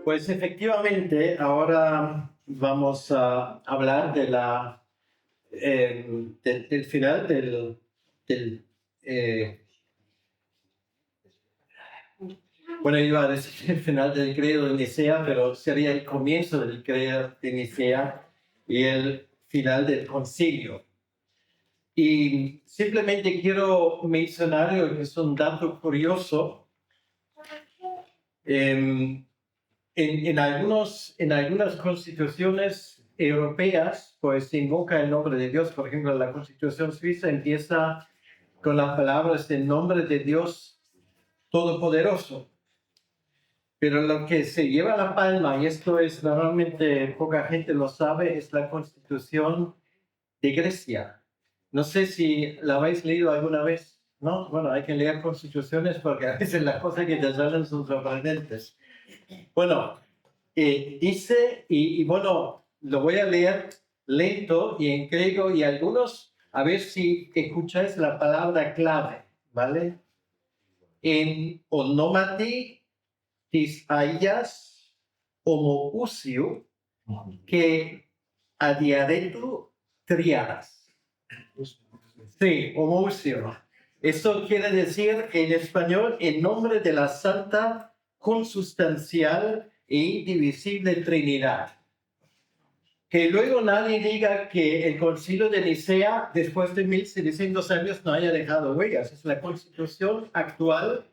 Pues efectivamente, ahora vamos a hablar del final bueno, iba a decir el final del credo de Nicea, pero sería el comienzo del credo de Nicea y el final del concilio. Y simplemente quiero mencionar algo que es un dato curioso. En algunas constituciones europeas, pues se invoca el nombre de Dios. Por ejemplo, la Constitución suiza empieza con las palabras en nombre de Dios Todopoderoso. Pero lo que se lleva la palma, y esto es normalmente poca gente lo sabe, es la Constitución de Grecia. No sé si la habéis leído alguna vez, ¿no? Bueno, hay que leer constituciones porque a veces las cosas que te salen son sorprendentes. Bueno, dice, y bueno, lo voy a leer lento y en griego, y algunos, a ver si escucháis la palabra clave, ¿vale? En onomati tis aias homoousiou que adiaretu triadas. Sí, homoousiou. Eso quiere decir en español, en nombre de la Santa Consustancial e Indivisible Trinidad. Que luego nadie diga que el Concilio de Nicea, después de 1700 años, no haya dejado huellas. Es la Constitución actual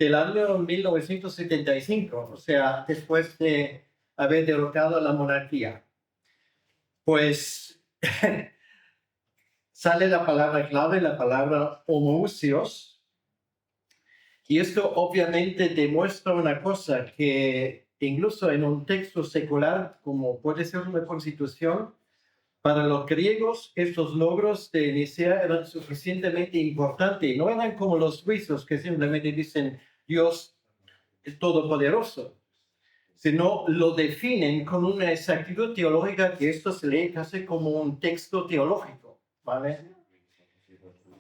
del año 1975, o sea, después de haber derrocado a la monarquía. Pues sale la palabra clave, la palabra homoousios, y esto obviamente demuestra una cosa, que incluso en un texto secular, como puede ser una constitución, para los griegos estos logros de Nicea eran suficientemente importantes. No eran como los suizos que simplemente dicen Dios es todopoderoso, sino lo definen con una exactitud teológica que esto se lee casi como un texto teológico, ¿vale?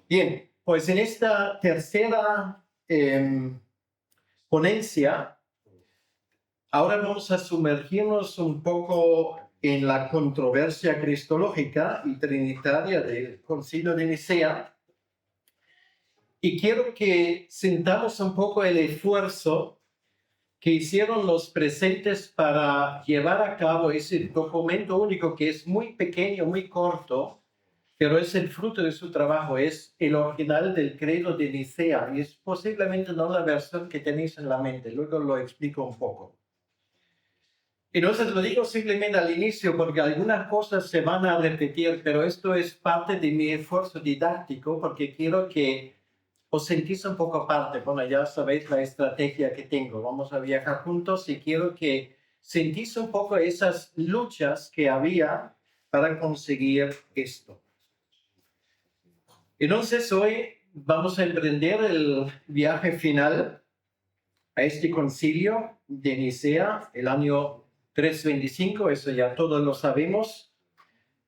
Bien, pues en esta tercera ponencia, ahora vamos a sumergirnos un poco en la controversia cristológica y trinitaria del Concilio de Nicea. Y quiero que sintamos un poco el esfuerzo que hicieron los presentes para llevar a cabo ese documento único que es muy pequeño, muy corto, pero es el fruto de su trabajo, es el original del credo de Nicea y es posiblemente no la versión que tenéis en la mente, luego lo explico un poco. Entonces lo digo simplemente al inicio porque algunas cosas se van a repetir, pero esto es parte de mi esfuerzo didáctico porque quiero que os sentís un poco aparte. Bueno, ya sabéis la estrategia que tengo, vamos a viajar juntos y quiero que sentís un poco esas luchas que había para conseguir esto. Entonces hoy vamos a emprender el viaje final a este concilio de Nicea, el año 325, eso ya todos lo sabemos,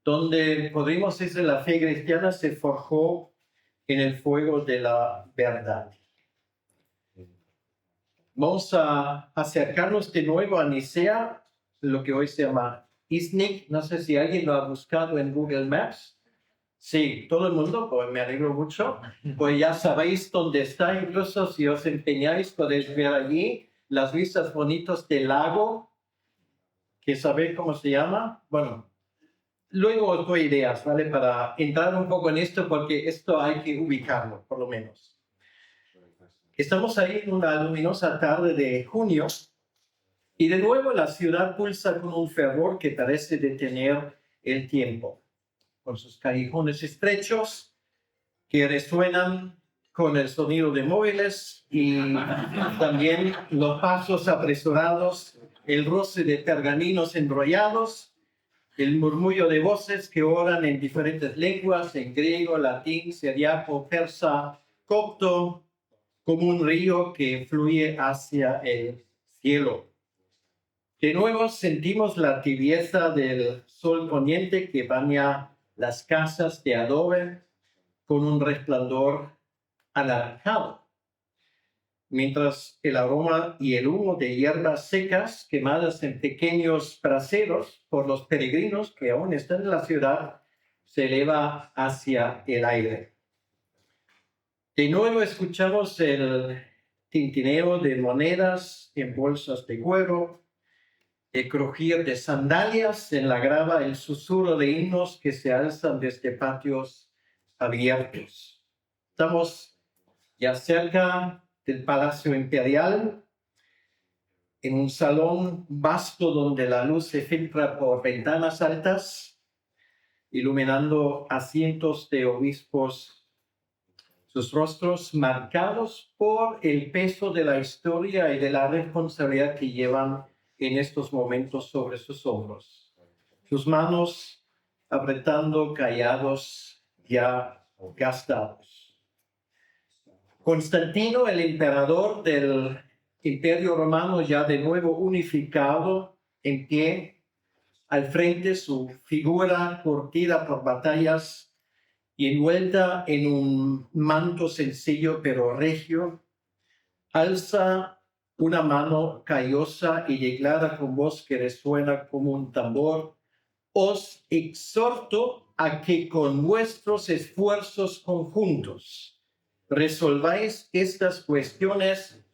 donde podríamos decir la fe cristiana se forjó en el fuego de la verdad. Vamos a acercarnos de nuevo a Nicea, lo que hoy se llama Iznik. No sé si alguien lo ha buscado en Google Maps. Sí, todo el mundo, pues me alegro mucho. Pues ya sabéis dónde está, incluso si os empeñáis podéis ver allí las vistas bonitas del lago, que sabéis cómo se llama. Bueno, luego os doy ideas, ¿vale? Para entrar un poco en esto, porque esto hay que ubicarlo, por lo menos. Estamos ahí en una luminosa tarde de junio y de nuevo la ciudad pulsa con un fervor que parece detener el tiempo, con sus callejones estrechos que resuenan con el sonido de móviles y también los pasos apresurados, el roce de pergaminos enrollados, el murmullo de voces que oran en diferentes lenguas, en griego, latín, siriaco, persa, copto, como un río que fluye hacia el cielo. De nuevo sentimos la tibieza del sol poniente que baña las casas de adobe con un resplandor anaranjado. mientras el aroma y el humo de hierbas secas quemadas en pequeños braseros por los peregrinos que aún están en la ciudad se eleva hacia el aire. De nuevo escuchamos el tintineo de monedas en bolsas de cuero, el crujir de sandalias en la grava, el susurro de himnos que se alzan desde patios abiertos. Estamos ya cerca del Palacio Imperial, en un salón vasto donde la luz se filtra por ventanas altas, iluminando asientos de obispos, sus rostros marcados por el peso de la historia y de la responsabilidad que llevan en estos momentos sobre sus hombros. Sus manos apretando callados ya gastados. Constantino, el emperador del Imperio Romano, ya de nuevo unificado, en pie, al frente, su figura curtida por batallas y envuelta en un manto sencillo pero regio, alza una mano callosa y declara con voz que resuena como un tambor: os exhorto a que con vuestros esfuerzos conjuntos resolváis estas cuestiones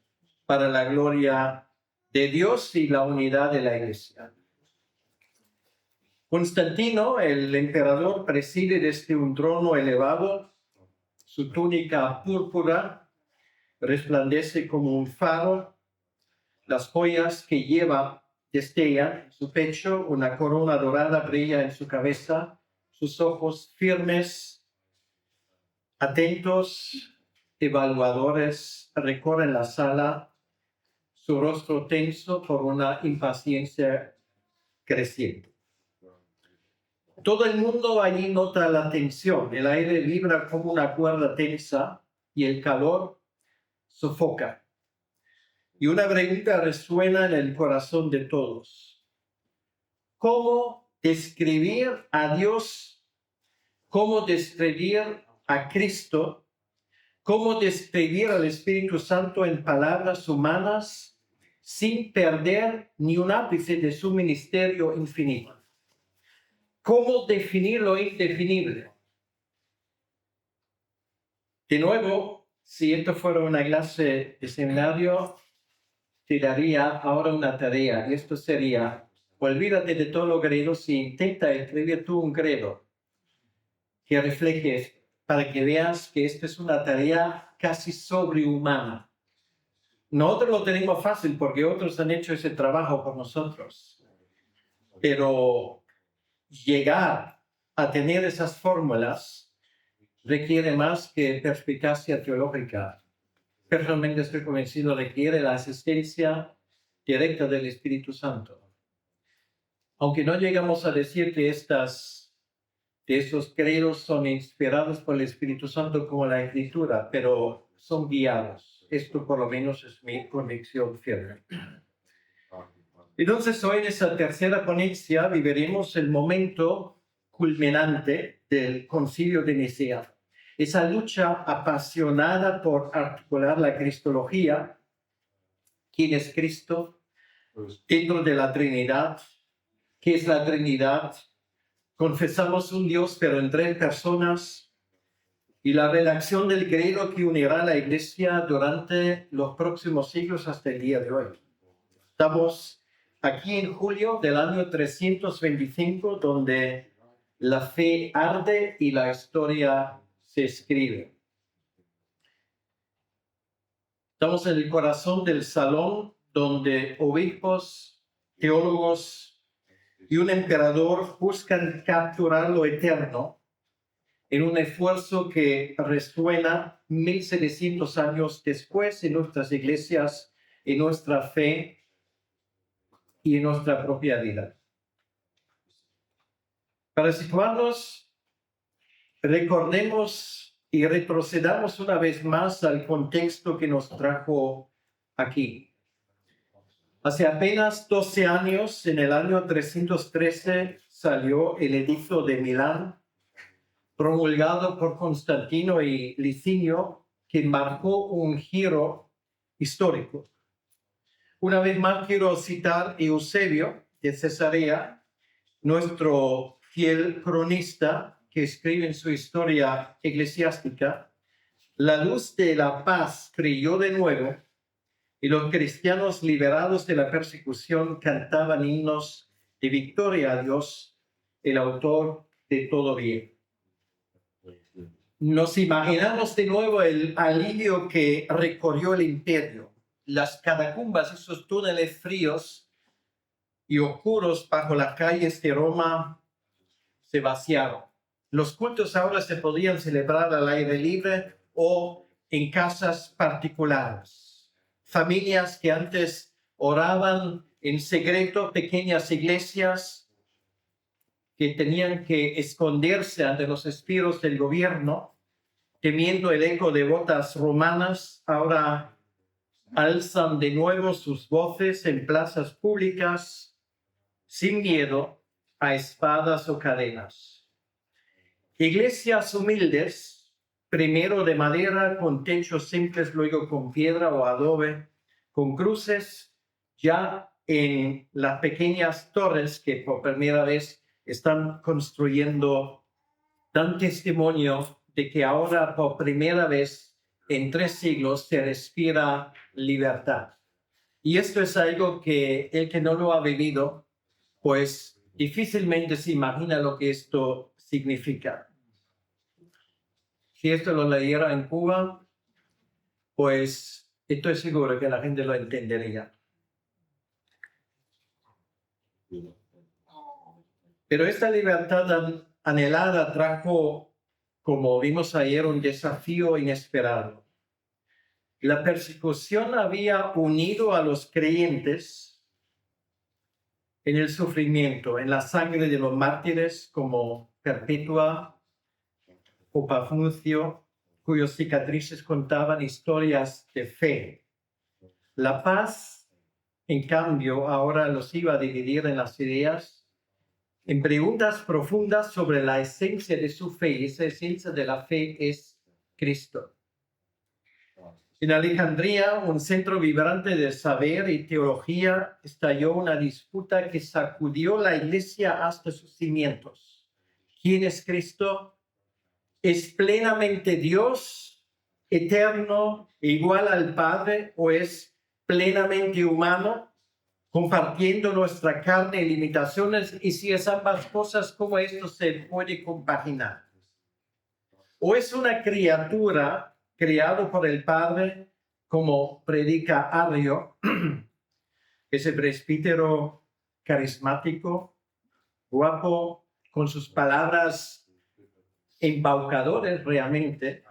para la gloria de Dios y la unidad de la Iglesia. Constantino, el emperador, preside desde un trono elevado. Su túnica púrpura resplandece como un faro. Las joyas que lleva destellan en su pecho, una corona dorada brilla en su cabeza. Sus ojos firmes, atentos, evaluadores, recorren la sala, su rostro tenso por una impaciencia creciente. Todo el mundo allí nota la tensión, el aire vibra como una cuerda tensa y el calor sofoca. Y una pregunta resuena en el corazón de todos: ¿cómo describir a Dios? ¿Cómo describir a Cristo? ¿Cómo describir al Espíritu Santo en palabras humanas sin perder ni un ápice de su ministerio infinito? ¿Cómo definir lo indefinible? De nuevo, si esto fuera una clase de seminario, te daría ahora una tarea, y esto sería: olvídate de todos los credos y intenta escribir tú un credo que refleje esto, para que veas que esta es una tarea casi sobrehumana. Nosotros lo tenemos fácil porque otros han hecho ese trabajo por nosotros, pero llegar a tener esas fórmulas requiere más que perspicacia teológica. Personalmente estoy convencido de que requiere la asistencia directa del Espíritu Santo. Aunque no llegamos a decir que esos credos son inspirados por el Espíritu Santo como la Escritura, pero son guiados. Esto por lo menos es mi convicción firme. Entonces hoy en esa tercera ponencia viviremos el momento culminante del Concilio de Nicea. Esa lucha apasionada por articular la cristología. ¿Quién es Cristo? Dentro de la Trinidad. ¿Qué es la Trinidad? Confesamos un Dios, pero en 3 personas. Y la redacción del credo que unirá a la Iglesia durante los próximos siglos hasta el día de hoy. Estamos aquí en julio del año 325, donde la fe arde y la historia se escribe. Estamos en el corazón del salón donde obispos, teólogos y un emperador buscan capturar lo eterno en un esfuerzo que resuena 1700 años después en nuestras iglesias, en nuestra fe y en nuestra propia vida. Para situarnos, recordemos y retrocedamos una vez más al contexto que nos trajo aquí. Hace apenas 12 años, en el año 313, salió el Edicto de Milán, promulgado por Constantino y Licinio, que marcó un giro histórico. Una vez más quiero citar Eusebio de Cesarea, nuestro fiel cronista que escribe en su historia eclesiástica: la luz de la paz brilló de nuevo y los cristianos liberados de la persecución cantaban himnos de victoria a Dios, el autor de todo bien. Nos imaginamos de nuevo el alivio que recorrió el imperio. Las catacumbas, esos túneles fríos y oscuros bajo las calles de Roma, se vaciaron. Los cultos ahora se podían celebrar al aire libre o en casas particulares. Familias que antes oraban en secreto, pequeñas iglesias que tenían que esconderse ante los espías del gobierno, temiendo el eco de botas romanas, ahora alzan de nuevo sus voces en plazas públicas sin miedo a espadas o cadenas. Iglesias humildes, primero de madera con techos simples, luego con piedra o adobe, con cruces, ya en las pequeñas torres que por primera vez están construyendo, dan testimonio de que ahora por primera vez en 3 siglos se respira libertad. Y esto es algo que el que no lo ha vivido, pues difícilmente se imagina lo que esto significa. Si esto lo leyera en Cuba, pues estoy seguro que la gente lo entendería. Pero esta libertad anhelada trajo, como vimos ayer, un desafío inesperado. La persecución había unido a los creyentes en el sufrimiento, en la sangre de los mártires como Perpetua o Pafnucio, cuyas cicatrices contaban historias de fe. La paz, en cambio, ahora los iba a dividir en las ideas, en preguntas profundas sobre la esencia de su fe. Y esa esencia de la fe es Cristo. En Alejandría, un centro vibrante de saber y teología, estalló una disputa que sacudió la iglesia hasta sus cimientos. ¿Quién es Cristo? ¿Es plenamente Dios, eterno, igual al Padre, o es plenamente humano, compartiendo nuestra carne y limitaciones? Y si es ambas cosas, ¿cómo esto se puede compaginar? ¿O es una criatura creado por el Padre, como predica Arrio, ese presbítero carismático, guapo, con sus palabras embaucadores realmente?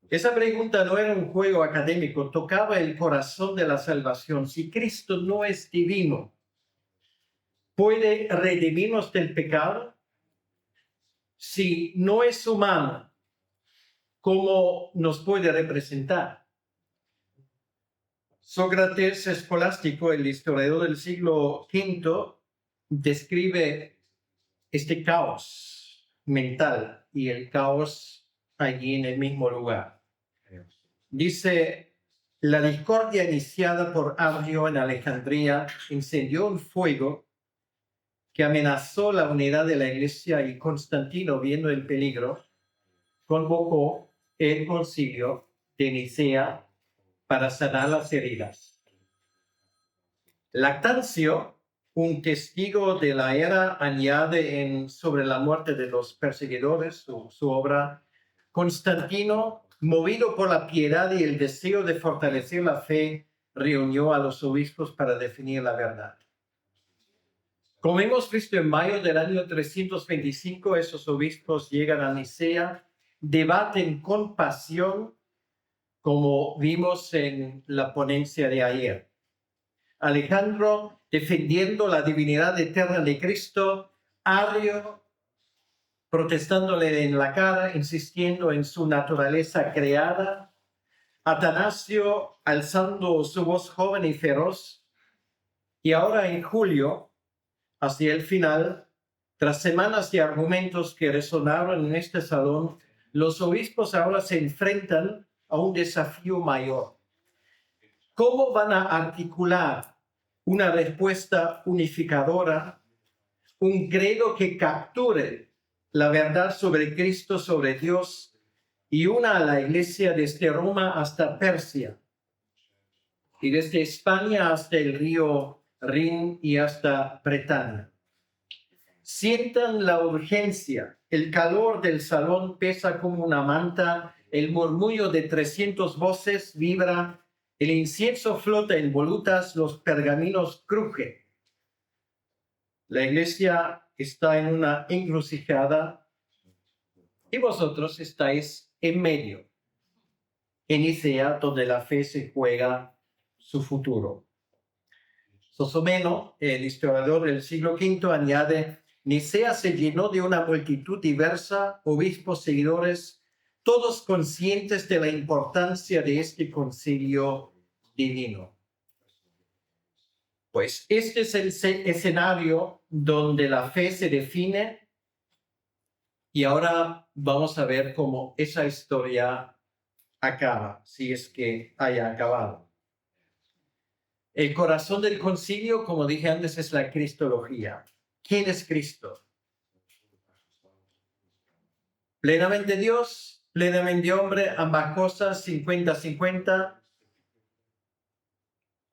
Esa pregunta no era un juego académico, tocaba el corazón de la salvación. Si Cristo no es divino, ¿puede redimirnos del pecado? Si no es humano, ¿cómo nos puede representar? Sócrates Escolástico, el historiador del siglo V, describe este caos mental y el caos allí en el mismo lugar. Dice: la discordia iniciada por Arrio en Alejandría encendió un fuego que amenazó la unidad de la iglesia, y Constantino, viendo el peligro, convocó el concilio de Nicea para sanar las heridas. Lactancio, un testigo de la era, añade sobre la muerte de los perseguidores, su obra: Constantino, movido por la piedad y el deseo de fortalecer la fe, reunió a los obispos para definir la verdad. Como hemos visto, en mayo del año 325, esos obispos llegan a Nicea, debaten con pasión, como vimos en la ponencia de ayer. Alejandro defendiendo la divinidad eterna de Cristo, Arrio protestándole en la cara, insistiendo en su naturaleza creada, Atanasio alzando su voz joven y feroz. Y ahora en julio, hacia el final, tras semanas de argumentos que resonaron en este salón, los obispos ahora se enfrentan a un desafío mayor. ¿Cómo van a articular una respuesta unificadora, un credo que capture la verdad sobre Cristo, sobre Dios, y una a la iglesia desde Roma hasta Persia, y desde España hasta el río Rin y hasta Bretaña? Sientan la urgencia, el calor del salón pesa como una manta, el murmullo de 300 voces vibra, el incienso flota en volutas, los pergaminos crujen. La iglesia está en una encrucijada y vosotros estáis en medio, en Nicea, donde la fe se juega su futuro. Sosomeno, el historiador del siglo V, añade: Nicea se llenó de una multitud diversa, obispos, seguidores, todos conscientes de la importancia de este concilio divino. Pues este es el escenario donde la fe se define, y ahora vamos a ver cómo esa historia acaba, si es que haya acabado. El corazón del concilio, como dije antes, es la cristología. ¿Quién es Cristo? Plenamente Dios, plenamente hombre, ambas cosas, 50-50.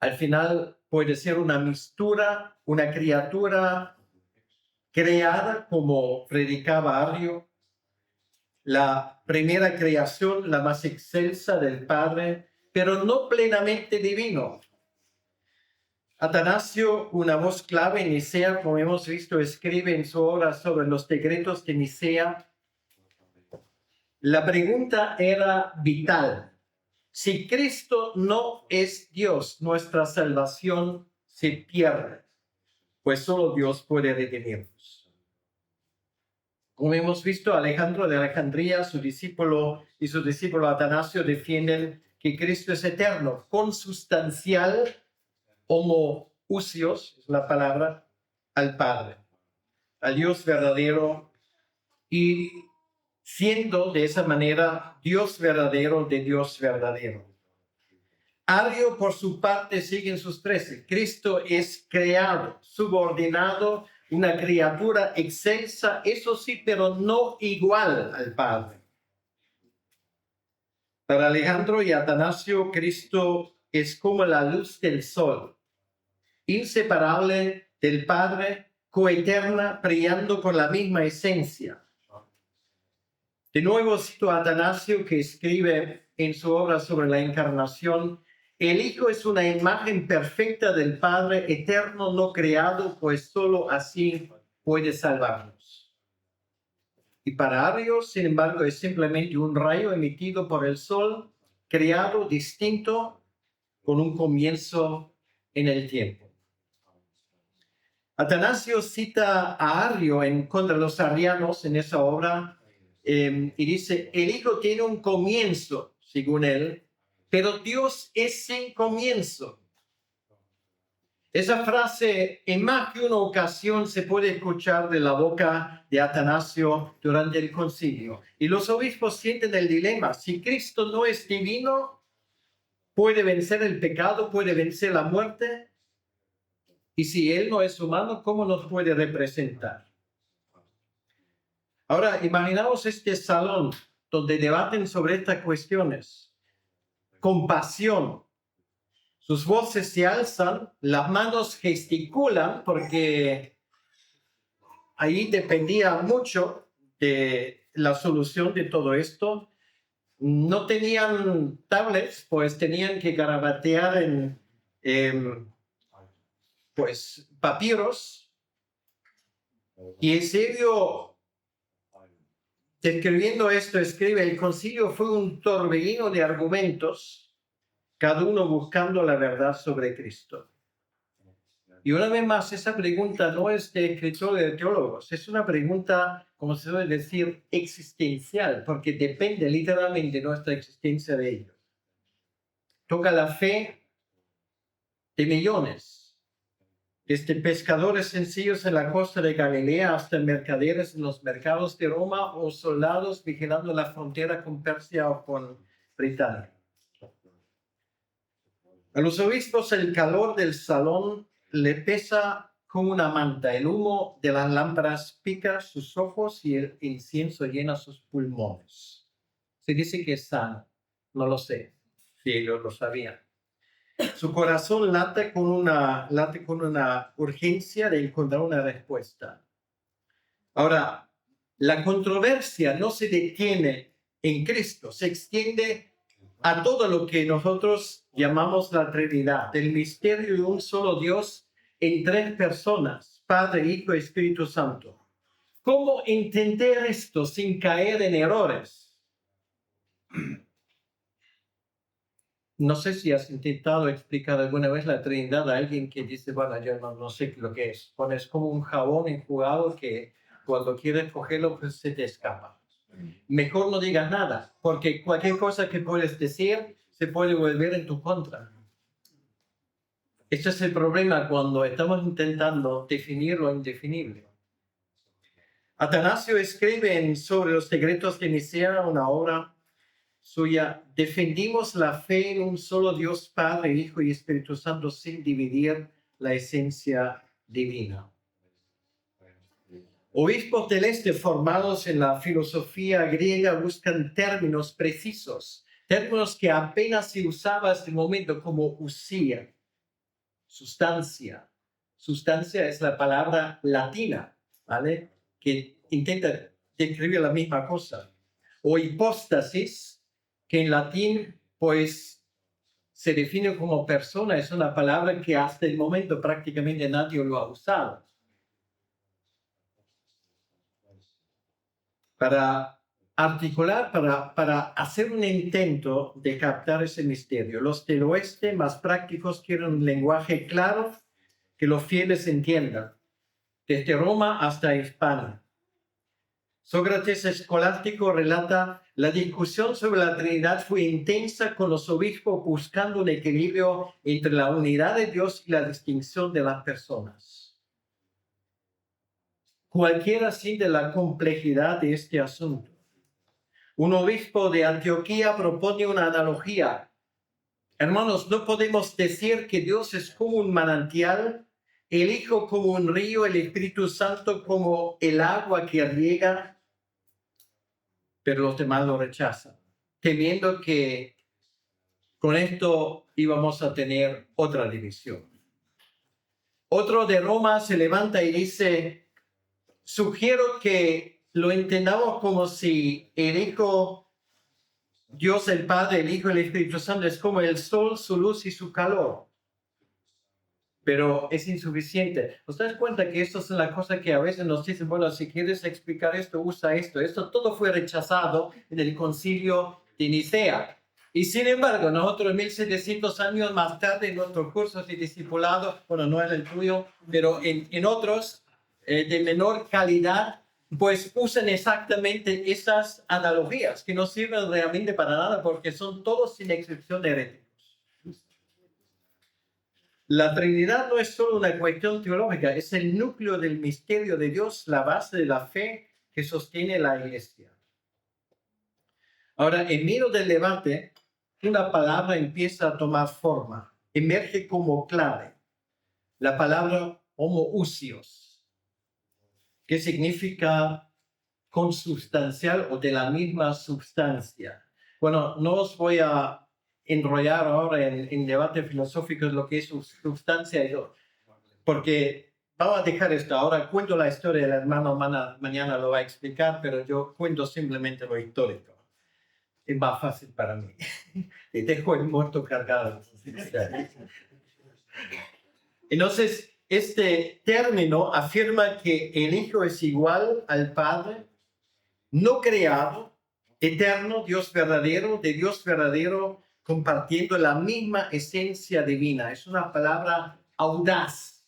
Al final puede ser una mistura, una criatura creada, como predicaba Arrio, la primera creación, la más excelsa del Padre, pero no plenamente divino. Atanasio, una voz clave en Nicea, como hemos visto, escribe en su obra sobre los decretos de Nicea. La pregunta era vital. Si Cristo no es Dios, nuestra salvación se pierde, pues solo Dios puede redimirnos. Como hemos visto, Alejandro de Alejandría, su discípulo y su discípulo Atanasio defienden que Cristo es eterno, consustancial, homoousios, es la palabra, al Padre, al Dios verdadero, y siendo de esa manera Dios verdadero de Dios verdadero. Arrio, por su parte, sigue en sus 13. Cristo es creado, subordinado, una criatura excelsa, eso sí, pero no igual al Padre. Para Alejandro y Atanasio, Cristo es como la luz del sol, inseparable del Padre, coeterna, brillando con la misma esencia. De nuevo cito a Atanasio, que escribe en su obra sobre la encarnación: el Hijo es una imagen perfecta del Padre, eterno, no creado, pues solo así puede salvarnos. Y para Arrio, sin embargo, es simplemente un rayo emitido por el sol, creado, distinto, con un comienzo en el tiempo. Atanasio cita a Arrio en contra de los arrianos en esa obra, y dice: el Hijo tiene un comienzo, según él, pero Dios es sin comienzo. Esa frase en más que una ocasión se puede escuchar de la boca de Atanasio durante el concilio. Y los obispos sienten el dilema: si Cristo no es divino, puede vencer el pecado, puede vencer la muerte. Y si Él no es humano, ¿cómo nos puede representar? Ahora, imaginamos este salón donde debaten sobre estas cuestiones con pasión. Sus voces se alzan, las manos gesticulan, porque ahí dependía mucho de la solución de todo esto. No tenían tablets, pues tenían que garabatear en pues, papiros. Y Eusebio, describiendo esto, escribe: el concilio fue un torbellino de argumentos, cada uno buscando la verdad sobre Cristo. Y una vez más, esa pregunta no es de escritores de teólogos, es una pregunta, como se suele decir, existencial, porque depende literalmente de nuestra existencia de ellos. Toca la fe de millones, desde pescadores sencillos en la costa de Galilea hasta mercaderes en los mercados de Roma o soldados vigilando la frontera con Persia o con Britania. A los obispos el calor del salón le pesa como una manta. El humo de las lámparas pica sus ojos y el incienso llena sus pulmones. Se dice que es sano. No lo sé si ellos lo sabían. Su corazón late con una urgencia de encontrar una respuesta. Ahora, la controversia no se detiene en Cristo, se extiende a todo lo que nosotros llamamos la Trinidad, el misterio de un solo Dios en tres personas, Padre, Hijo y Espíritu Santo. ¿Cómo entender esto sin caer en errores? No sé si has intentado explicar alguna vez la Trinidad a alguien que dice, bueno, yo no sé lo que es. Bueno, es como un jabón enjugado que cuando quieres cogerlo, pues se te escapa. Mejor no digas nada, porque cualquier cosa que puedes decir se puede volver en tu contra. Este es el problema cuando estamos intentando definir lo indefinible. Atanasio escribe sobre los secretos de Nicea una obra suya. Defendimos la fe en un solo Dios, Padre, Hijo y Espíritu Santo, sin dividir la esencia divina. Obispos del Este formados en la filosofía griega buscan términos precisos, términos que apenas se usaba hasta el momento, como usía, sustancia. Sustancia es la palabra latina, ¿vale? Que intenta describir la misma cosa. O hipóstasis, que en latín, pues, se define como persona, es una palabra que hasta el momento prácticamente nadie lo ha usado. Para articular, para hacer un intento de captar ese misterio. Los del oeste más prácticos quieren un lenguaje claro que los fieles entiendan, desde Roma hasta Hispania. Sócrates escolástico relata: la discusión sobre la Trinidad fue intensa, con los obispos buscando un equilibrio entre la unidad de Dios y la distinción de las personas. Cualquiera siente la complejidad de este asunto. Un obispo de Antioquía propone una analogía. Hermanos, no podemos decir que Dios es como un manantial, el Hijo como un río, el Espíritu Santo como el agua que riega, pero los demás lo rechazan, temiendo que con esto íbamos a tener otra división. Otro de Roma se levanta y dice: sugiero que lo entendamos como si el Hijo, Dios el Padre, el Hijo y el Espíritu Santo es como el sol, su luz y su calor. Pero es insuficiente. ¿Os das cuenta que esto es la cosa que a veces nos dicen? Bueno, si quieres explicar esto, usa esto. Esto todo fue rechazado en el concilio de Nicea. Y sin embargo, nosotros 1700 años más tarde, en nuestros cursos de discipulado, bueno, no en el tuyo, pero en otros de menor calidad, pues usan exactamente esas analogías que no sirven realmente para nada, porque son todos sin excepción heréticos. La Trinidad no es solo una cuestión teológica, es el núcleo del misterio de Dios, la base de la fe que sostiene la Iglesia. Ahora, en medio del debate, una palabra empieza a tomar forma, emerge como clave. La palabra homoousios, que significa consubstancial o de la misma sustancia. Bueno, no os voy a enrollar ahora en debate filosófico de lo que es sustancia, porque vamos a dejar esto. Ahora cuento la historia, el hermano mañana lo va a explicar, pero yo cuento simplemente lo histórico. Es más fácil para mí. Y dejo el muerto cargado. Entonces, este término afirma que el Hijo es igual al Padre, no creado, eterno, Dios verdadero, de Dios verdadero, compartiendo la misma esencia divina. Es una palabra audaz,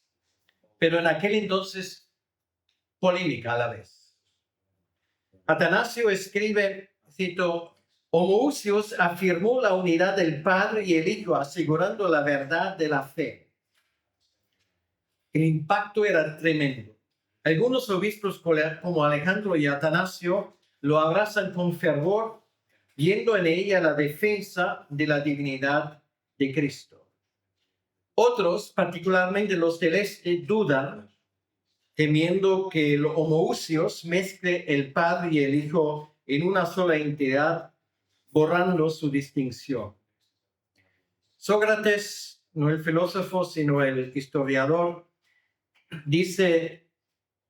pero en aquel entonces polémica a la vez. Atanasio escribe, cito: homoousios afirmó la unidad del Padre y el Hijo, asegurando la verdad de la fe. El impacto era tremendo. Algunos obispos como Alejandro y Atanasio lo abrazan con fervor, viendo en ella la defensa de la divinidad de Cristo. Otros, particularmente los del este, dudan, temiendo que el homoousios mezcle el Padre y el Hijo en una sola entidad, borrando su distinción. Sócrates, no el filósofo, sino el historiador, dice: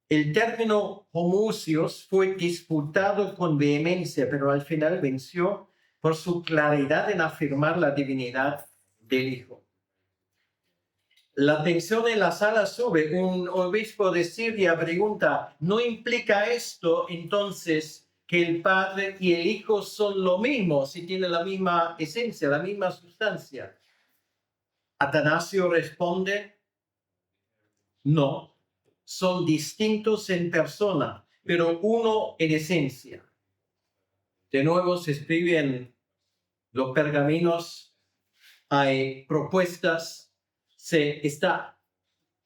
el término homoousios fue disputado con vehemencia, pero al final venció por su claridad en afirmar la divinidad del Hijo. La tensión en la sala sube. Un obispo de Siria pregunta: ¿no implica esto entonces que el Padre y el Hijo son lo mismo, si tienen la misma esencia, la misma sustancia? Atanasio responde: no, son distintos en persona, pero uno en esencia. De nuevo se escribe en los pergaminos, hay propuestas, se está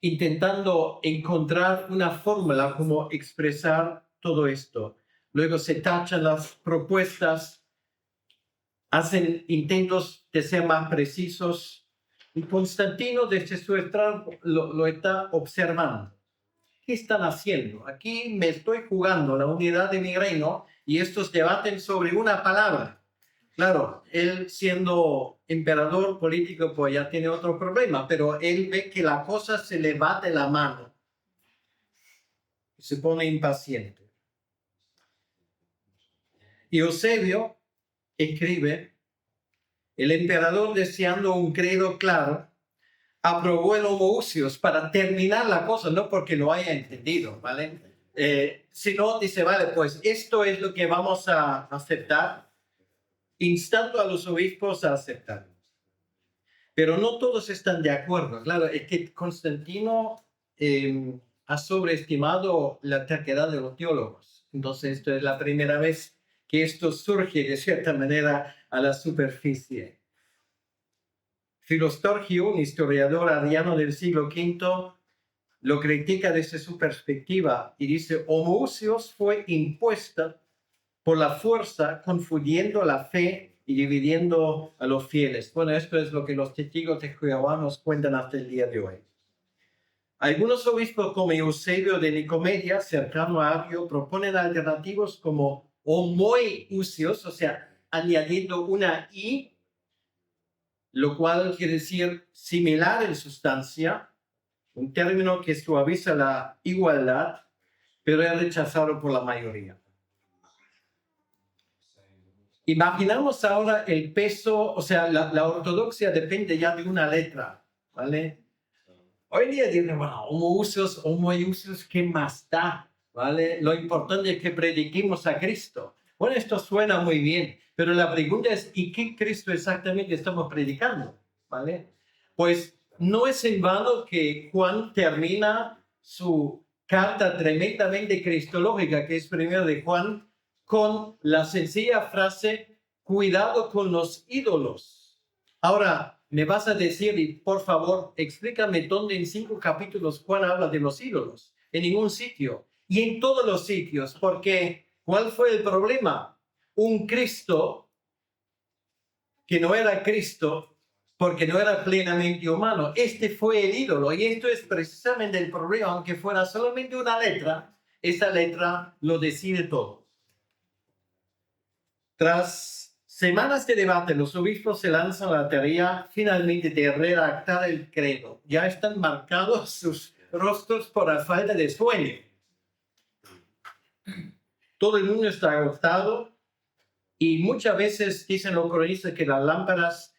intentando encontrar una fórmula como expresar todo esto. Luego se tachan las propuestas, hacen intentos de ser más precisos, y Constantino desde su estrado lo está observando. ¿Qué están haciendo? Aquí me estoy jugando la unidad de mi reino y estos debaten sobre una palabra. Claro, él siendo emperador político pues ya tiene otro problema, pero él ve que la cosa se le va de la mano y se pone impaciente. Y Eusebio escribe: el emperador, deseando un credo claro, aprobó el homoousios para terminar la cosa, no porque lo haya entendido, ¿vale? Sino dice: vale, pues esto es lo que vamos a aceptar, instando a los obispos a aceptarlo. Pero no todos están de acuerdo. Claro, es que Constantino ha sobreestimado la terquedad de los teólogos. Entonces, esto es la primera vez que esto surge de cierta manera a la superficie. Filostorgio, un historiador arriano del siglo V, lo critica desde su perspectiva y dice: homoousios fue impuesta por la fuerza, confundiendo la fe y dividiendo a los fieles. Bueno, esto es lo que los testigos de Jehová nos cuentan hasta el día de hoy. Algunos obispos, como Eusebio de Nicomedia, cercano a Arrio, proponen alternativos como homoiousios, o sea, añadiendo una i, lo cual quiere decir similar en sustancia, un término que suaviza la igualdad, pero es rechazado por la mayoría. Imaginamos ahora el peso, o sea, la ortodoxia depende ya de una letra, ¿vale? Hoy día dicen: bueno, homoousios, ¿qué más da? ¿Vale? Lo importante es que prediquemos a Cristo. Bueno, esto suena muy bien, pero la pregunta es: ¿y qué Cristo exactamente estamos predicando? ¿Vale? Pues no es en vano que Juan termina su carta tremendamente cristológica, que es primero de Juan, con la sencilla frase: cuidado con los ídolos. Ahora, me vas a decir, y por favor, explícame dónde en 5 capítulos Juan habla de los ídolos. En ningún sitio. Y en todos los sitios, porque ¿cuál fue el problema? Un Cristo que no era Cristo, porque no era plenamente humano. Este fue el ídolo, y esto es precisamente el problema. Aunque fuera solamente una letra, esa letra lo decide todo. Tras semanas de debate, los obispos se lanzan a la tarea finalmente de redactar el credo. Ya están marcados sus rostros por la falta de sueño. Todo el mundo está agotado y muchas veces dicen los cronistas que las lámparas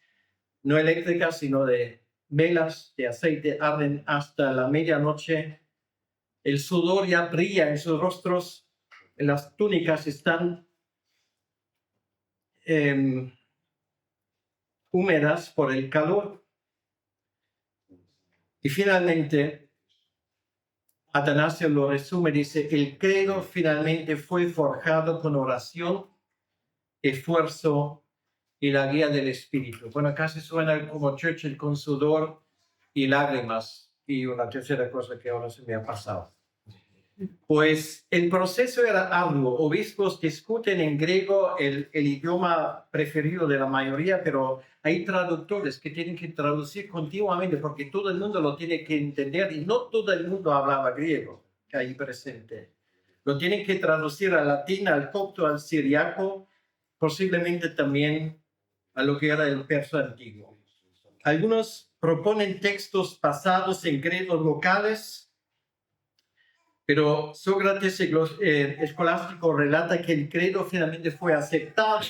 no eléctricas, sino de velas de aceite, arden hasta la medianoche. El sudor ya brilla en sus rostros, las túnicas están húmedas por el calor. Y finalmente, Atanasio lo resume, dice: el credo finalmente fue forjado con oración, esfuerzo y la guía del Espíritu. Bueno, casi suena como Churchill con sudor y lágrimas. Y una tercera cosa que ahora se me ha pasado. Pues el proceso era arduo. Obispos discuten en griego, el idioma preferido de la mayoría, pero hay traductores que tienen que traducir continuamente porque todo el mundo lo tiene que entender y no todo el mundo hablaba griego ahí presente. Lo tienen que traducir al latín, al copto, al siriaco, posiblemente también a lo que era el persa antiguo. Algunos proponen textos basados en credos locales, pero Sócrates escolástico relata que el credo finalmente fue aceptado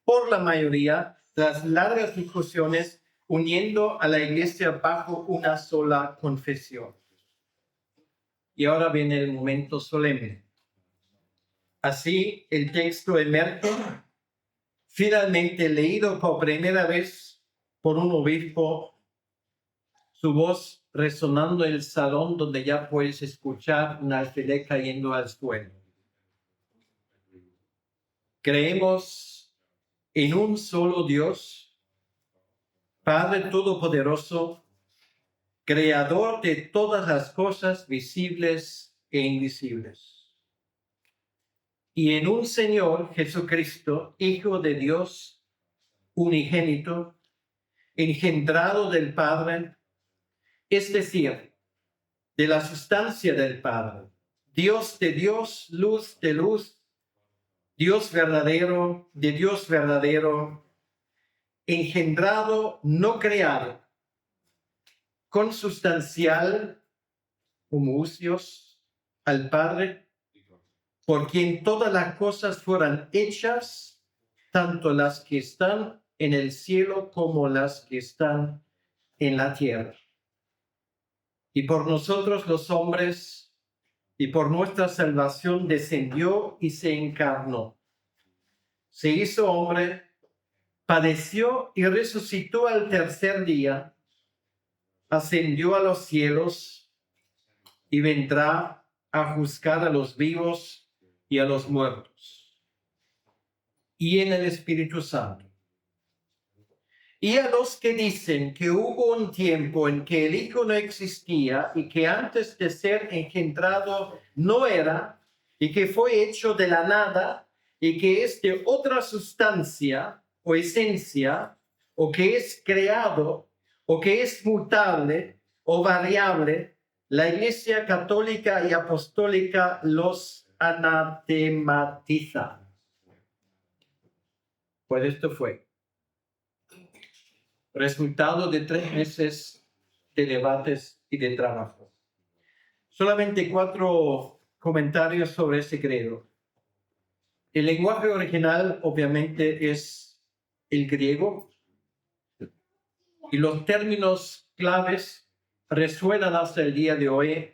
por la mayoría tras largas discusiones, uniendo a la iglesia bajo una sola confesión. Y ahora viene el momento solemne. Así, el texto emerge, finalmente leído por primera vez por un obispo, su voz resonando en el salón donde ya puedes escuchar un alfiler cayendo al suelo. Creemos en un solo Dios, Padre Todopoderoso, Creador de todas las cosas visibles e invisibles. Y en un Señor Jesucristo, Hijo de Dios, unigénito, engendrado del Padre, es decir, de la sustancia del Padre, Dios de Dios, luz de luz, Dios verdadero de Dios verdadero, engendrado, no creado, consustancial, homoousios, al Padre, por quien todas las cosas fueran hechas, tanto las que están en el cielo como las que están en la tierra. Y por nosotros los hombres, y por nuestra salvación descendió y se encarnó. Se hizo hombre, padeció y resucitó al tercer día, ascendió a los cielos y vendrá a juzgar a los vivos y a los muertos. Y en el Espíritu Santo. Y a los que dicen que hubo un tiempo en que el Hijo no existía y que antes de ser engendrado no era, y que fue hecho de la nada, y que es de otra sustancia o esencia, o que es creado, o que es mutable o variable, la Iglesia Católica y Apostólica los anatematiza. Pues esto fue resultado de 3 meses de debates y de trabajo. Solamente 4 comentarios sobre ese credo. El lenguaje original, obviamente, es el griego, y los términos claves resuenan hasta el día de hoy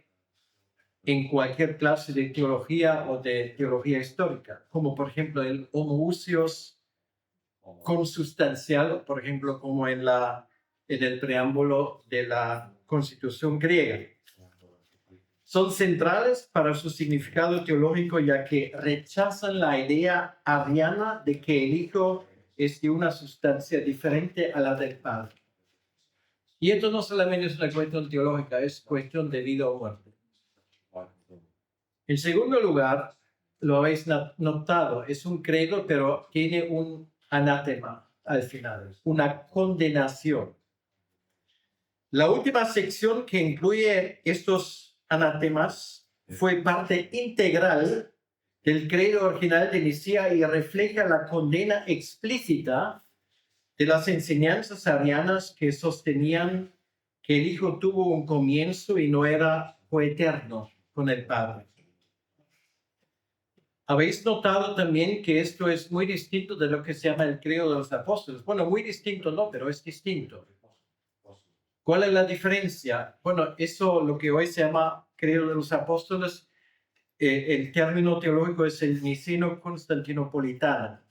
en cualquier clase de teología o de teología histórica, como por ejemplo el homoousios consustancial, por ejemplo, como en el preámbulo de la Constitución griega. Son centrales para su significado teológico, ya que rechazan la idea ariana de que el Hijo es de una sustancia diferente a la del Padre. Y esto no solamente es una cuestión teológica, es cuestión de vida o muerte. En segundo lugar, lo habéis notado, es un credo, pero tiene un anátema al final, una condenación. La última sección que incluye estos anatemas fue parte integral del credo original de Nicea y refleja la condena explícita de las enseñanzas arianas que sostenían que el Hijo tuvo un comienzo y no era coeterno con el Padre. Habéis notado también que esto es muy distinto de lo que se llama el credo de los apóstoles. Bueno, muy distinto no, pero es distinto. ¿Cuál es la diferencia? Bueno, eso lo que hoy se llama credo de los apóstoles, el término teológico es el niceno-constantinopolitano.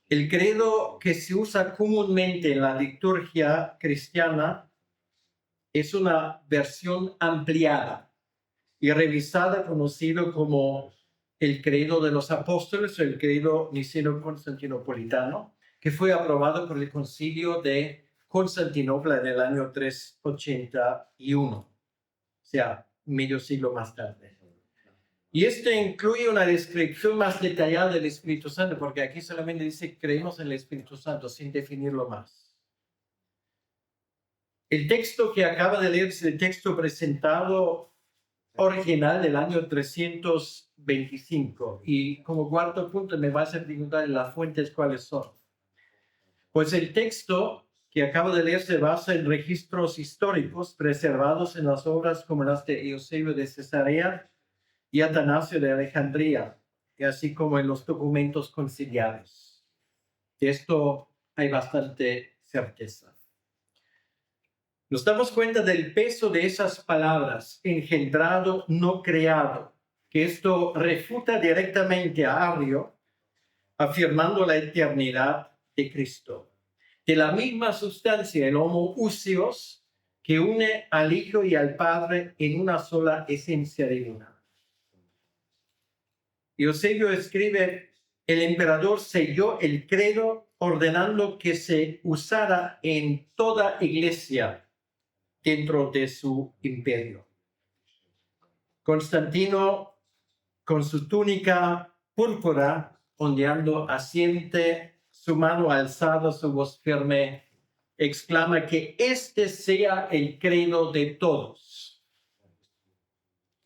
El credo que se usa comúnmente en la liturgia cristiana es una versión ampliada y revisada, conocido como el credo de los apóstoles o el credo niceno-constantinopolitano, que fue aprobado por el concilio de Constantinopla en el año 381, o sea, medio siglo más tarde. Y esto incluye una descripción más detallada del Espíritu Santo, porque aquí solamente dice creemos en el Espíritu Santo, sin definirlo más. El texto que acaba de leer es el texto presentado original del año 325. Y como cuarto punto me va a hacer preguntar las fuentes cuáles son. Pues el texto que acabo de leer se basa en registros históricos preservados en las obras como las de Eusebio de Cesarea y Atanasio de Alejandría, y así como en los documentos conciliares. De esto hay bastante certeza. Nos damos cuenta del peso de esas palabras, engendrado, no creado, que esto refuta directamente a Arrio, afirmando la eternidad de Cristo. De la misma sustancia, el homoousios, que une al Hijo y al Padre en una sola esencia divina. Eusebio escribe, el emperador selló el credo ordenando que se usara en toda iglesia dentro de su imperio. Constantino, con su túnica púrpura, ondeando, asiente, su mano alzada, su voz firme, exclama que este sea el credo de todos.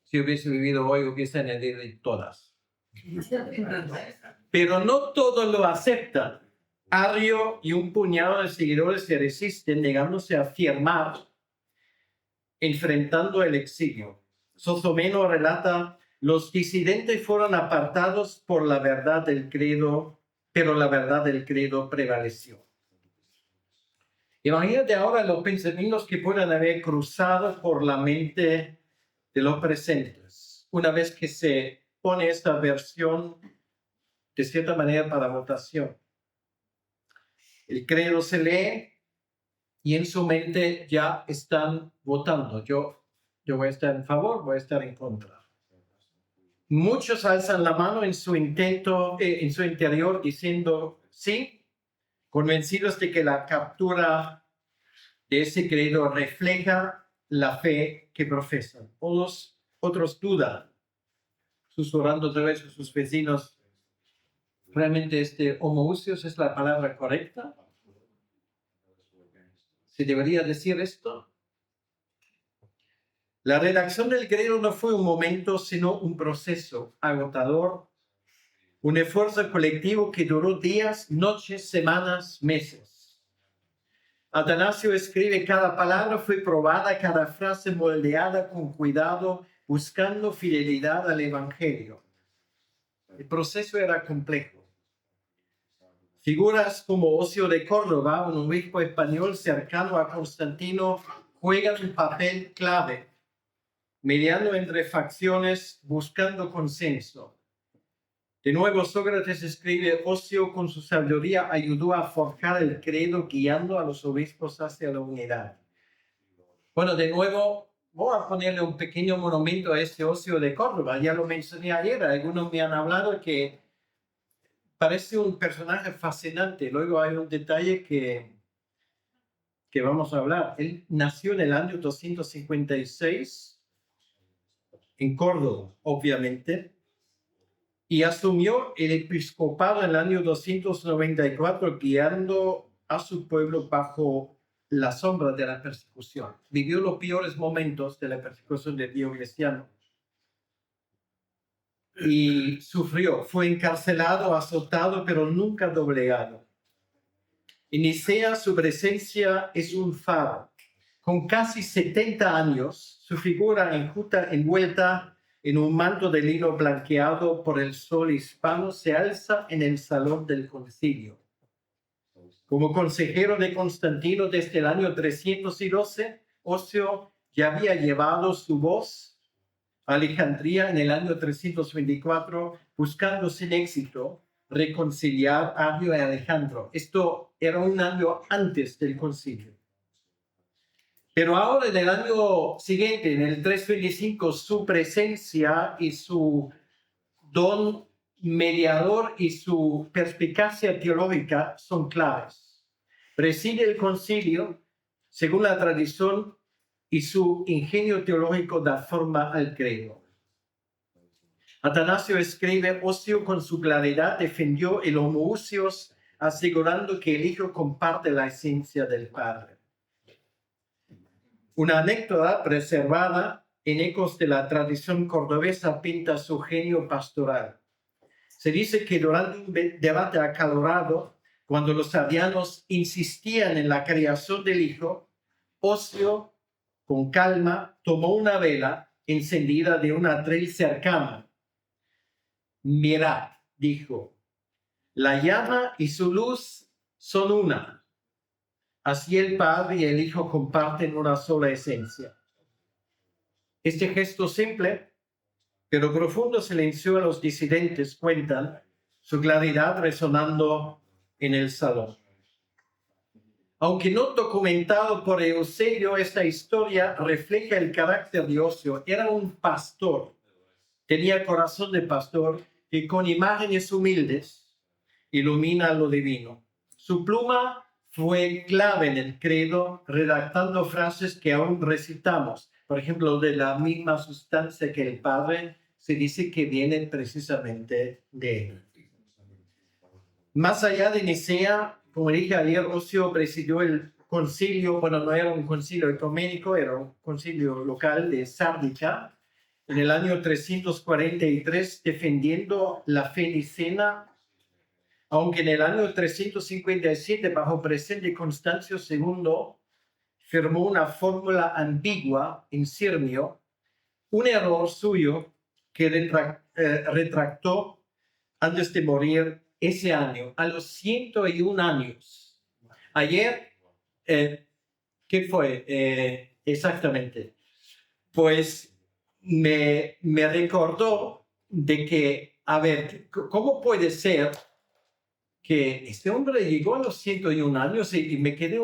Si hubiese vivido hoy, hubiese añadido de todas. Pero no todos lo aceptan. Arrio y un puñado de seguidores se resisten, negándose a firmar, enfrentando el exilio. Sosomeno relata, los disidentes fueron apartados por la verdad del credo, pero la verdad del credo prevaleció. Imagínate ahora los pensamientos que puedan haber cruzado por la mente de los presentes, una vez que se pone esta versión de cierta manera para votación. El credo se lee y en su mente ya están votando. Yo voy a estar en favor, voy a estar en contra. Muchos alzan la mano en su intento, en su interior, diciendo sí, convencidos de que la captura de ese credo refleja la fe que profesan. Otros dudan, susurrando otra vez a sus vecinos, ¿realmente homoousios es la palabra correcta? ¿Se debería decir esto? La redacción del credo no fue un momento, sino un proceso agotador, un esfuerzo colectivo que duró días, noches, semanas, meses. Atanasio escribe, cada palabra fue probada, cada frase moldeada con cuidado, buscando fidelidad al Evangelio. El proceso era complejo. Figuras como Ocio de Córdoba, un obispo español cercano a Constantino, juegan un papel clave, mediando entre facciones, buscando consenso. De nuevo, Sócrates escribe, Ocio con su sabiduría ayudó a forjar el credo, guiando a los obispos hacia la unidad. Bueno, de nuevo, voy a ponerle un pequeño monumento a este Ocio de Córdoba. Ya lo mencioné ayer, algunos me han hablado que parece un personaje fascinante. Luego hay un detalle que vamos a hablar. Él nació en el año 256 en Córdoba, obviamente, y asumió el episcopado en el año 294, guiando a su pueblo bajo la sombra de la persecución. Vivió los peores momentos de la persecución de Diocleciano y sufrió. Fue encarcelado, azotado, pero nunca doblegado. En Nicea su presencia es un faro. Con casi 70 años, su figura envuelta en un manto de lino blanqueado por el sol hispano se alza en el salón del concilio. Como consejero de Constantino desde el año 312, Ocio ya había llevado su voz a Alejandría en el año 324, buscando sin éxito reconciliar a Arrio y Alejandro. Esto era un año antes del concilio. Pero ahora, en el año siguiente, en el 325, su presencia y su don mediador y su perspicacia teológica son claves. Preside el concilio según la tradición y su ingenio teológico da forma al credo. Atanasio escribe: Ocio con su claridad defendió el homoousios, asegurando que el Hijo comparte la esencia del Padre. Una anécdota preservada en ecos de la tradición cordobesa pinta su genio pastoral. Se dice que durante un debate acalorado, cuando los arrianos insistían en la creación del Hijo, Ocio, con calma, tomó una vela encendida de un atril cercano. Mirad, dijo, la llama y su luz son una. Así el Padre y el Hijo comparten una sola esencia. Este gesto simple, pero profundo, silencio a los disidentes, cuentan su claridad resonando en el salón. Aunque no documentado por Eusebio, esta historia refleja el carácter de Ocio. Era un pastor, tenía corazón de pastor y con imágenes humildes ilumina lo divino. Su pluma fue clave en el credo, redactando frases que aún recitamos. Por ejemplo, de la misma sustancia que el Padre, se dice que viene precisamente de él. Más allá de Nicea, como dije ayer, Ocio presidió el concilio, bueno, no era un concilio ecuménico, era un concilio local de Sárdica, en el año 343, defendiendo la fe nicena, aunque en el año 357, bajo presión de Constancio II, firmó una fórmula ambigua en sirmio, un error suyo que retractó antes de morir ese año, a los 101 años. Ayer, ¿qué fue exactamente? Pues me recordó de que, a ver, ¿cómo puede ser que este hombre llegó a los 101 años y me quedé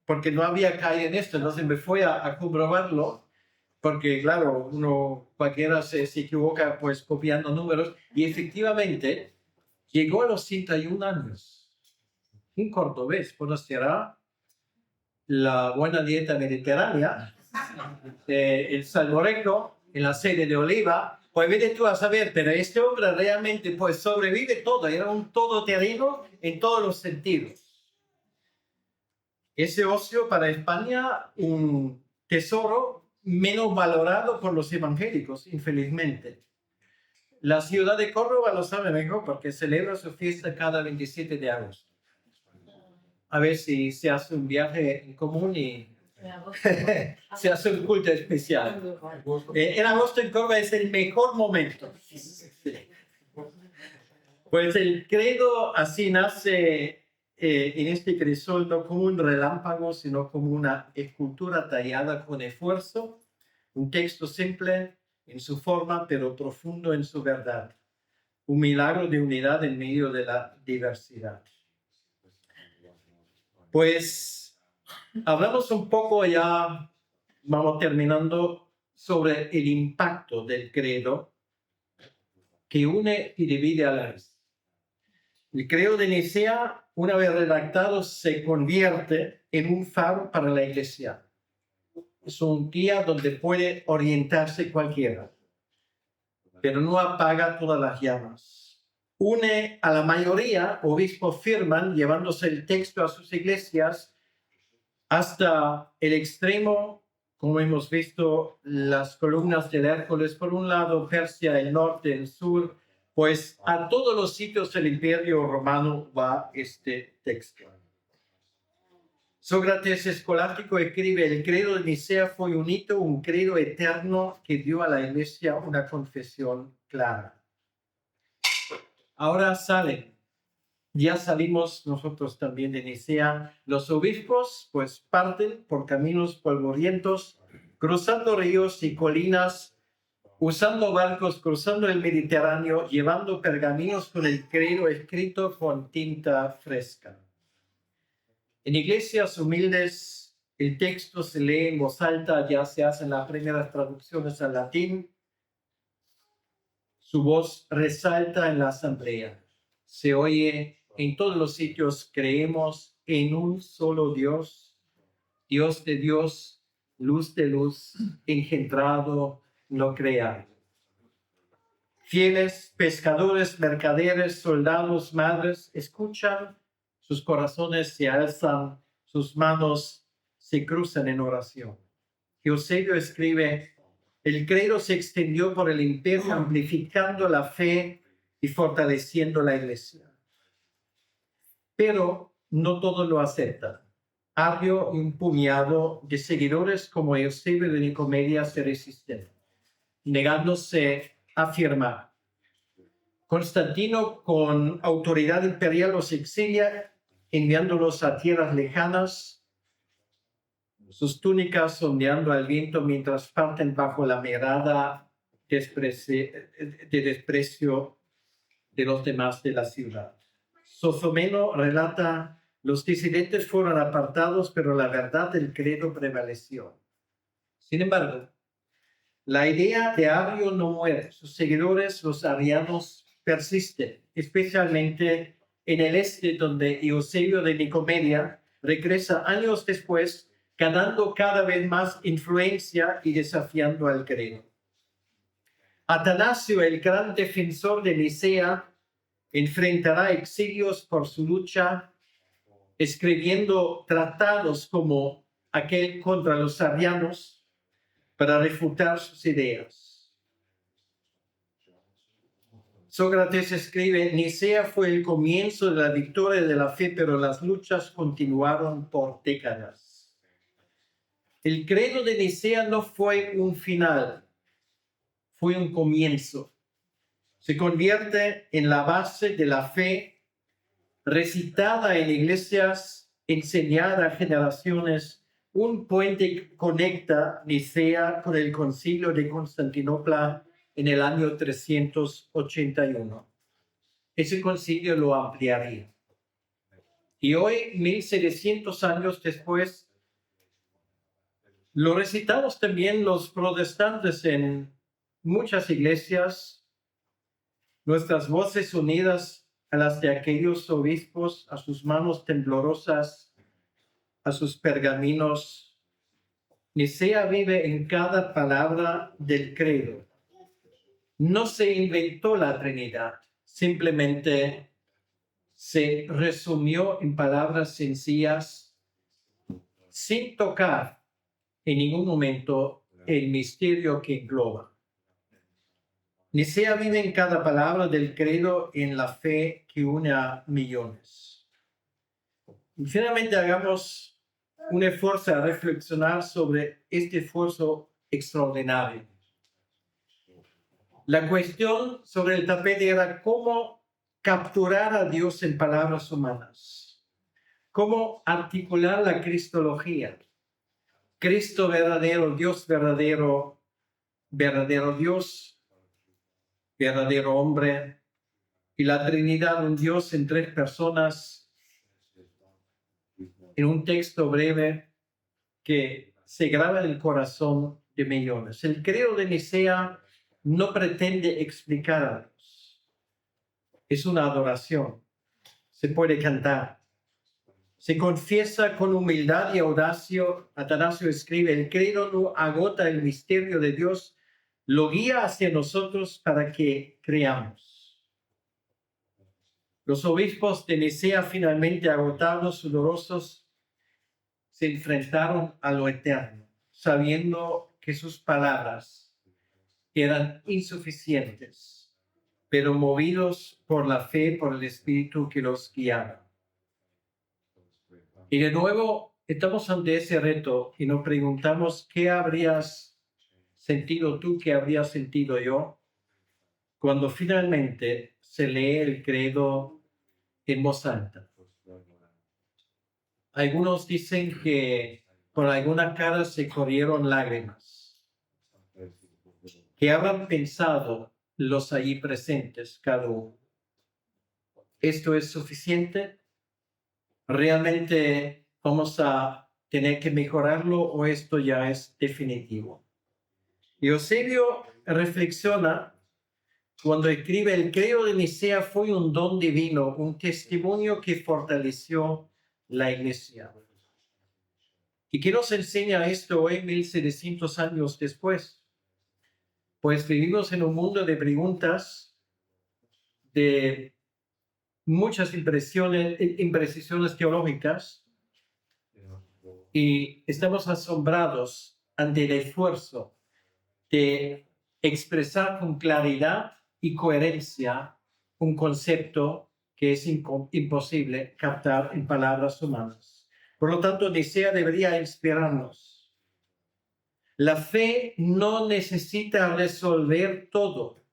porque no había caído en esto, entonces me fui a comprobarlo, porque claro, cualquiera se equivoca pues copiando números, y efectivamente llegó a los 101 años. Un cordobés conocerá la buena dieta mediterránea, el salmorejo, el aceite de oliva. Pues vete tú a saber, pero este hombre realmente pues sobrevive todo, era un todoterreno en todos los sentidos. Ese Ocio para España, un tesoro menos valorado por los evangélicos, infelizmente. La ciudad de Córdoba lo sabe mejor porque celebra su fiesta cada 27 de agosto. A ver si se hace un viaje en común y se hace un culto especial. En agosto en Córdoba es el mejor momento. Pues el credo así nace en este crisol, no como un relámpago, sino como una escultura tallada con esfuerzo, un texto simple en su forma, pero profundo en su verdad. Un milagro de unidad en medio de la diversidad. Pues hablamos un poco, ya vamos terminando, sobre el impacto del credo que une y divide a la vez. El credo de Nicea, una vez redactado, se convierte en un faro para la Iglesia. Es un guía donde puede orientarse cualquiera, pero no apaga todas las llamas. Une a la mayoría, obispos firman, llevándose el texto a sus iglesias hasta el extremo, como hemos visto, las columnas del Hércules por un lado, Persia, el norte, el sur, pues a todos los sitios del Imperio Romano va este texto. Sócrates escolástico escribe: el credo de Nicea fue un hito, un credo eterno que dio a la Iglesia una confesión clara. Ahora ya salimos nosotros también de Nicea. Los obispos pues parten por caminos polvorientos, cruzando ríos y colinas, usando barcos, cruzando el Mediterráneo, llevando pergaminos con el credo escrito con tinta fresca. En iglesias humildes, el texto se lee en voz alta, ya se hacen las primeras traducciones al latín. Su voz resalta en la asamblea. Se oye en todos los sitios: creemos en un solo Dios, Dios de Dios, luz de luz, engendrado, no creado. Fieles, pescadores, mercaderes, soldados, madres, escuchan, sus corazones se alzan, sus manos se cruzan en oración. Eusebio escribe: el credo se extendió por el imperio, amplificando la fe y fortaleciendo la iglesia. Pero no todos lo aceptan. Había un puñado de seguidores como Eusebio de Nicomedia se resisten, negándose a afirmar. Constantino, con autoridad imperial, los exilia, enviándolos a tierras lejanas, sus túnicas ondeando al viento mientras parten bajo la mirada de desprecio de los demás de la ciudad. Sofomeno relata: los disidentes fueron apartados, pero la verdad del credo prevaleció. Sin embargo, la idea de Ario no muere. Sus seguidores, los arianos, persisten, especialmente en el este, donde Eusebio de Nicomedia regresa años después, ganando cada vez más influencia y desafiando al credo. Atanasio, el gran defensor de Nicea, enfrentará exilios por su lucha, escribiendo tratados como aquel contra los arianos para refutar sus ideas. Sócrates escribe: Nicea fue el comienzo de la victoria de la fe, pero las luchas continuaron por décadas. El credo de Nicea no fue un final, fue un comienzo. Se convierte en la base de la fe, recitada en iglesias, enseñada a generaciones, un puente que conecta Nicea con el Concilio de Constantinopla en el año 381. Ese concilio lo ampliaría. Y hoy, 1700 años después, lo recitamos también los protestantes en muchas iglesias, nuestras voces unidas a las de aquellos obispos, a sus manos temblorosas, a sus pergaminos. Nicea vive en cada palabra del credo. No se inventó la Trinidad, simplemente se resumió en palabras sencillas, sin tocar en ningún momento el misterio que engloba. Nicea vive en cada palabra del credo, en la fe que une a millones. Y finalmente hagamos un esfuerzo a reflexionar sobre este esfuerzo extraordinario. La cuestión sobre el tapete era cómo capturar a Dios en palabras humanas, cómo articular la cristología. Cristo verdadero, Dios verdadero, verdadero Dios, verdadero hombre, y la Trinidad, un Dios en tres personas, en un texto breve que se graba en el corazón de millones. El credo de Nicea no pretende explicar a Dios. Es una adoración. Se puede cantar. Se confiesa con humildad y audacia. Atanasio escribe: el credo no agota el misterio de Dios, lo guía hacia nosotros para que creamos. Los obispos de Nicea, finalmente agotados, sudorosos, se enfrentaron a lo eterno, sabiendo que sus palabras eran insuficientes, pero movidos por la fe, por el Espíritu que los guiaba. Y de nuevo estamos ante ese reto y nos preguntamos: ¿qué habrías sentido tú, qué habría sentido yo, cuando finalmente se lee el credo en voz alta? Algunos dicen que por alguna cara se corrieron lágrimas. ¿Qué habrán pensado los allí presentes cada uno? ¿Esto es suficiente? ¿Realmente vamos a tener que mejorarlo o esto ya es definitivo? Eusebio reflexiona cuando escribe: el credo de Nicea fue un don divino, un testimonio que fortaleció la iglesia. ¿Y qué nos enseña esto hoy, 1700 años después? pues vivimos en un mundo de preguntas, de muchas imprecisiones teológicas, y estamos asombrados ante el esfuerzo de expresar con claridad y coherencia un concepto que es imposible captar en palabras humanas. Por lo tanto, Nicea debería inspirarnos. La fe no necesita resolver todo,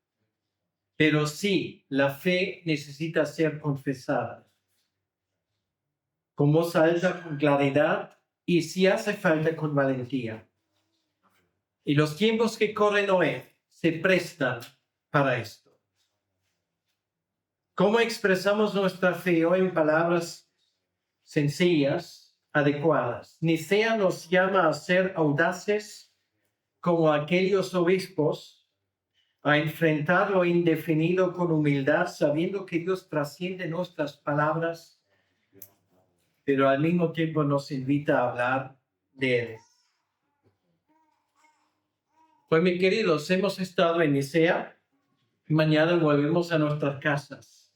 pero sí, la fe necesita ser confesada con voz alta, con claridad y, si hace falta, con valentía. Y los tiempos que corren hoy se prestan para esto. ¿Cómo expresamos nuestra fe hoy en palabras sencillas, adecuadas? Nicea nos llama a ser audaces como aquellos obispos, a enfrentar lo indefinido con humildad, sabiendo que Dios trasciende nuestras palabras, pero al mismo tiempo nos invita a hablar de Él. Pues, mis queridos, hemos estado en Nicea. Mañana volvemos a nuestras casas.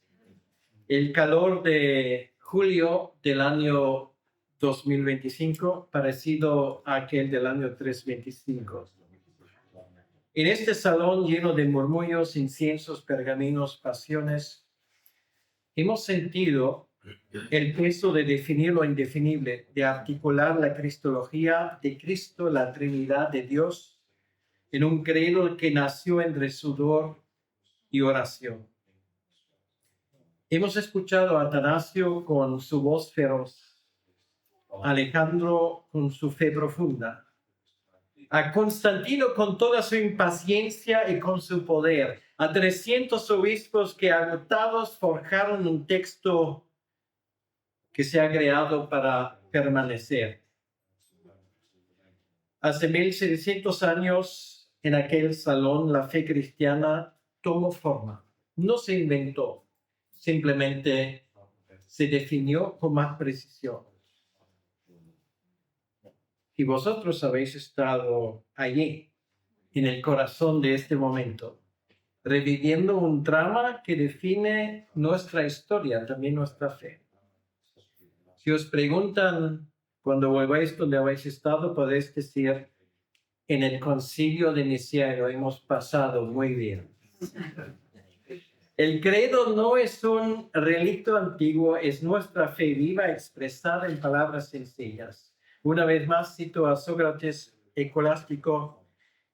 El calor de julio del año 2025, parecido a aquel del año 325. En este salón lleno de murmullos, inciensos, pergaminos, pasiones, hemos sentido el peso de definir lo indefinible, de articular la cristología de Cristo, la Trinidad de Dios, en un credo que nació entre sudor y oración. Hemos escuchado a Atanasio con su voz feroz, a Alejandro con su fe profunda, a Constantino con toda su impaciencia y con su poder, a 300 obispos que agotados forjaron un texto que se ha creado para permanecer. Hace 1600 años, en aquel salón, la fe cristiana tomó forma. No se inventó, simplemente se definió con más precisión. Y vosotros habéis estado allí, en el corazón de este momento, reviviendo un drama que define nuestra historia, también nuestra fe. Si os preguntan cuando volváis donde habéis estado, podéis decir: en el concilio de Nicea lo hemos pasado muy bien. El credo no es un relicto antiguo, es nuestra fe viva expresada en palabras sencillas. Una vez más cito a Sócrates escolástico.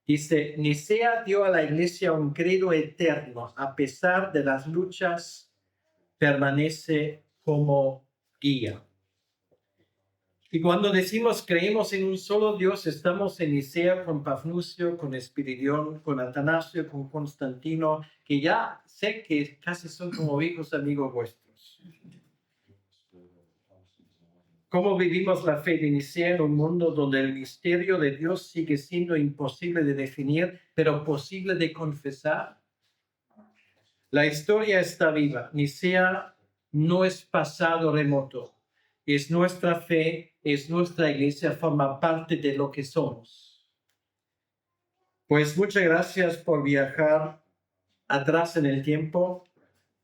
Dice: Nicea dio a la Iglesia un credo eterno, a pesar de las luchas, permanece como guía. Y cuando decimos creemos en un solo Dios, estamos en Nicea con Pafnucio, con Espiridión, con Atanasio, con Constantino, que ya sé que casi son como hijos amigos vuestros. ¿Cómo vivimos la fe de Nicea en un mundo donde el misterio de Dios sigue siendo imposible de definir, pero posible de confesar? La historia está viva. Nicea no es pasado remoto. Es nuestra fe, es nuestra iglesia, forma parte de lo que somos. Pues muchas gracias por viajar atrás en el tiempo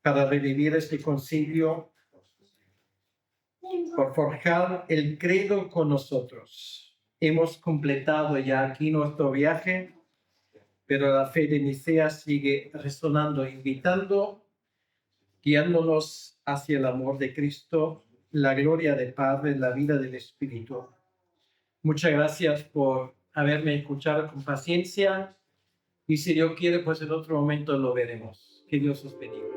para revivir este concilio, por forjar el credo con nosotros. Hemos completado ya aquí nuestro viaje, pero la fe de Nicea sigue resonando, invitando, guiándonos hacia el amor de Cristo, la gloria del Padre, la vida del Espíritu. Muchas gracias por haberme escuchado con paciencia y si Dios quiere, pues en otro momento lo veremos. Que Dios os bendiga.